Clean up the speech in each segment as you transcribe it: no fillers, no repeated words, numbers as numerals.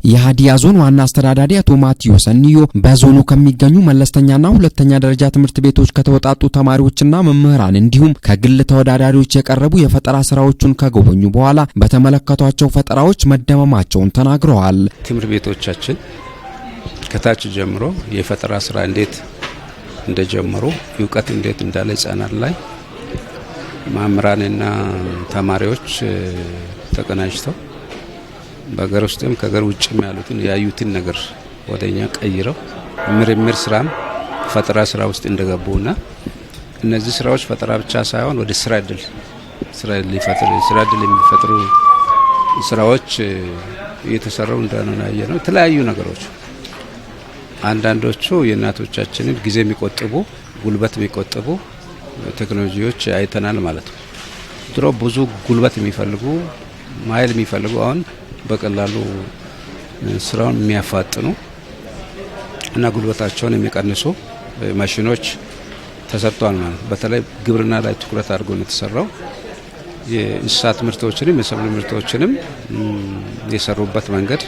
የሃዲያ ዞን ዋና አስተዳዳሪ አቶ ማቲዮስ ሰንዮ በዞኑ ከሚገኙ መለስተኛና ሁለተኛ ደረጃ ትምህርት ቤቶች ከተወጣጡ ተማሪዎችና መምህራን እንዲሁም ከግል ተወዳዳሪዎች የቀረቡ የፈጠራ ስራዎችን ከጎበኙ በኋላ በተመለከቷቸው ፈጠራዎች መደመማቸውን ተናግረዋል። ትምህርት ቤቶቻችን ከታች ጀምሮ የፈጠራ ስራ እንዴት እንደጀመሩ ዕውቀት እንዴት እንዳለ ህጻናት ላይ መምህራንና ተማሪዎች ተቀናጅተው በአገር ውስጥም ከሀገር ውጭም ያሉትን ያዩትን ነገር ወደኛ ቀይረው ምርምር ስራም ፈጠራ ስራ ውስጥ እንደገቡና እነዚህ ስራዎች ፈጠራ ብቻ ሳይሆን ወደ ስራ እድል የሚፈጥሩ ስራዎች እየተሰሩ እንደሆነ ያየነው። የተለያዩ ነገሮች አንዳንዶቹ የእናቶቻችንን ጊዜ የሚቆጥቡ ጉልበት የሚቆጥቡ ቴክኖሎጂዎች አይተናል ማለት ነው። ድሮ ብዙ ጉልበት የሚፈልጉ ማይል የሚፈልጉ አሁን በቀላሉ ስራውን የሚያፋጥኑ እና ጉልበታቸውን የሚቀንሱ ማሽኖች ተሰርተዋል ማለት። በተለይ ግብርና ላይ ትኩረት አድርጎ ነው የተሰራው። የእንስሳት ምርቶችንም የሰብል ምርቶችንም የሰሩበት መንገድ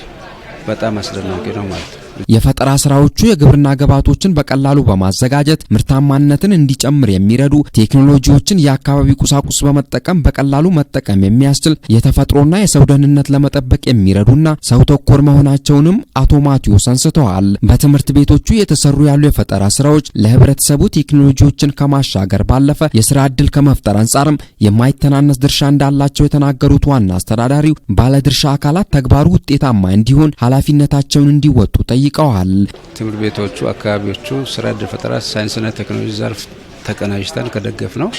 በጣም አስደናቂ ነው ማለት ነው። የፈጠራ ስራዎቹ የግብርና ግብዓቶችን በቀላሉ በማዘጋጀት ምርታማነትን እንዲጨምር የሚረዱ ቴክኖሎጂዎችን የአካባቢ ቁሳቁስ በመጠቀም በቀላሉ መጠቀም የሚያስችል የተፈጥሮና የሰው ደህንነት ለመጠበቅ የሚረዱና ሰው ተኮር መሆናቸውንም አቶ ማቲዮስ አንስተዋል። በትምህርት ቤቶቹ የተሰሩ ያሉ የፈጠራ ስራዎች ለህብረተሰቡ ቴክኖሎጂዎችን ከማሻገር ባለፈ የስራ ዕድል ከመፍጠር አንጻርም የማይተናነስ ድርሻ እንዳላቸው የተናገሩት ዋና አስተዳዳሪው ባለድርሻ አካላት ተግባሩ ውጤታማ እንዲሆን ኃላፊነታቸውን እንዲወጡ ጠይቀዋል። ትምህርት ቤቶቹ አካባቢዎቹ ስራ ዕድል ፈጠራ ሳይንስና ቴክኖሎጂ ዘርፍ ተቀናጅተን ከደገፍ ነው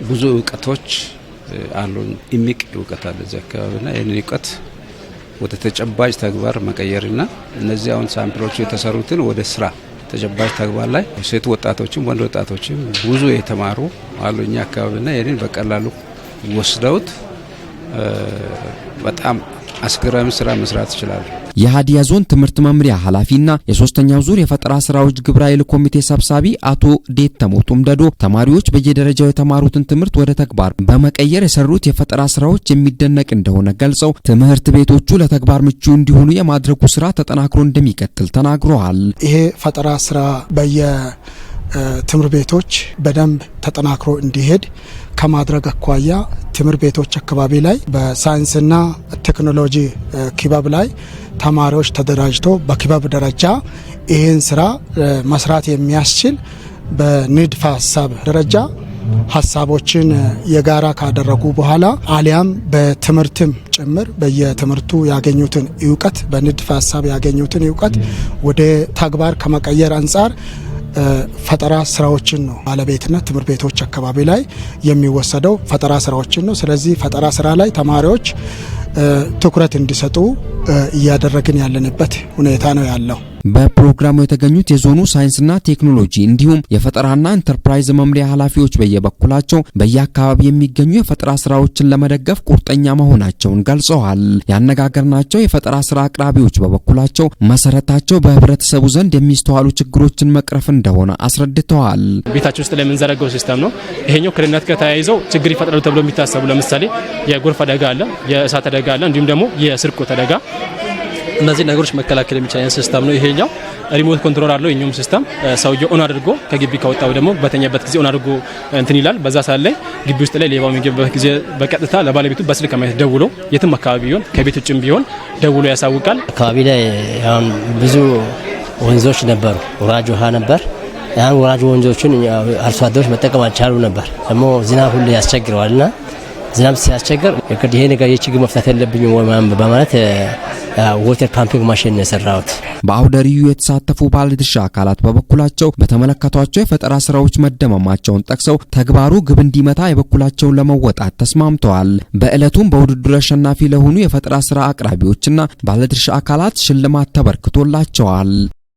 ብዙ ዕውቀቶች አሉ። እምቅ ዕውቀት አለ እዚህ አካባቢና ይህን ዕውቀት ወደ ተጨባጭ ተግባር መቀየርና እነዚህ አሁን ሳምፕሎቹ የተሰሩትን ወደ ስራ ተጨባጭ ተግባር ላይ ሴት ወጣቶችም ወንድ ወጣቶችም ብዙ የተማሩ አሉ እኛ አካባቢና ይህን በቀላሉ ወስደውት በጣም አስገራሚ ስራ መስራት ይችላሉ። የሃዲያ ዞን ትምህርት መምሪያ ኃላፊና የሶስተኛው ዙር የፈጠራ ስራዎች ግብረ ኃይል ኮሚቴ ሰብሳቢ አቶ ዴተሞቱም ደዶ ተማሪዎች በየደረጃው የተማሩትን ትምህርት ወደ ተግባር በመቀየር የሰሩት የፈጠራ ስራዎች የሚደነቅ እንደሆነ ገልጸው ትምህርት ቤቶቹ ለተግባር ምቹ እንዲሆኑ የማድረጉ ስራ ተጠናክሮ እንደሚቀጥል ተናግረዋል። ይሄ ፈጠራ ስራ ትምህርት ቤቶች በደንብ ተጠናክሮ እንዲሄድ ከማድረግ አኳያ ትምህርት ቤቶች አካባቢ ላይ በሳይንስና ቴክኖሎጂ ክበብ ላይ ተማሪዎች ተደራጅተው በክበብ ደረጃ ይህን ስራ መስራት የሚያስችል በንድፈ ሀሳብ ደረጃ ሀሳቦችን የጋራ ካደረጉ በኋላ አሊያም በትምህርትም ጭምር በየትምህርቱ ያገኙትን ዕውቀት በንድፈ ሀሳብ ያገኙትን ዕውቀት ወደ ተግባር ከመቀየር አንጻር ፈጠራ ስራዎችን ነው ባለቤትነት ትምህርት ቤቶች አካባቢ ላይ የሚወሰደው ፈጠራ ስራዎችን ነው። ስለዚህ ፈጠራ ስራ ላይ ተማሪዎች ትኩረት እንዲሰጡ እያደረግን ያለንበት ሁኔታ ነው ያለው። በፕሮግራሙ የተገኙት የዞኑ ሳይንስና ቴክኖሎጂ እንዲሁም የፈጠራና ኢንተርፕራይዝ መምሪያ ኃላፊዎች በየበኩላቸው በየአካባቢ የሚገኙ የፈጠራ ስራዎችን ለመደገፍ ቁርጠኛ መሆናቸውን ገልጸዋል። ያነጋገርናቸው የፈጠራ ስራ አቅራቢዎች በበኩላቸው መሰረታቸው በህብረተሰቡ ዘንድ የሚስተዋሉ ችግሮችን መቅረፍ እንደሆነ አስረድተዋል። ቤታችን ውስጥ ላይ የምንዘረጋው ሲስተም ነው። ይሄኛው ከደህንነት ጋር ተያይዘው ችግር ይፈጥራሉ ተብሎ የሚታሰቡ ለምሳሌ የጎርፍ አደጋ አለ፣ የእሳት አደጋ አለ፣ እንዲሁም ደግሞ የስርቆት አደጋ እነዚህ ነገሮች መከላከል የሚቻል ሲስተም ነው። ይሄኛው ሪሞት ኮንትሮል አለው። የኛውም ሲስተም ሰውየው ኦን አድርጎ ከግቢ ካወጣው ደግሞ በተኛበት ጊዜ ኦን አድርጎ እንትን ይላል። በዛ ሰዓት ላይ ግቢ ውስጥ ላይ ሌባው የሚገባበት ጊዜ በቀጥታ ለባለቤቱ በስልክ ከማየት ደውሎ የትም አካባቢ ቢሆን ከቤት ውጭም ቢሆን ደውሎ ያሳውቃል። አካባቢ ላይ ብዙ ወንዞች ነበሩ፣ ወራጅ ውሃ ነበር። ያን ወራጅ ወንዞችን አርሶ አደሮች መጠቀም አልቻሉ ነበር። ደግሞ ዝናብ ሁሉ ያስቸግረዋልና ዝናብ ሲያስቸግር ይሄ ነገር የችግር መፍታት ያለብኝ በማለት ዋተር ፓምፒንግ ማሽን የሰራውት። በአውደ ርዕዩ የተሳተፉ ባለድርሻ አካላት በበኩላቸው በተመለከቷቸው የፈጠራ ስራዎች መደመማቸውን ጠቅሰው ተግባሩ ግብ እንዲመታ የበኩላቸውን ለመወጣት ተስማምተዋል። በዕለቱም በውድድሩ አሸናፊ ለሆኑ የፈጠራ ስራ አቅራቢዎችና ባለድርሻ አካላት ሽልማት ተበርክቶላቸዋል።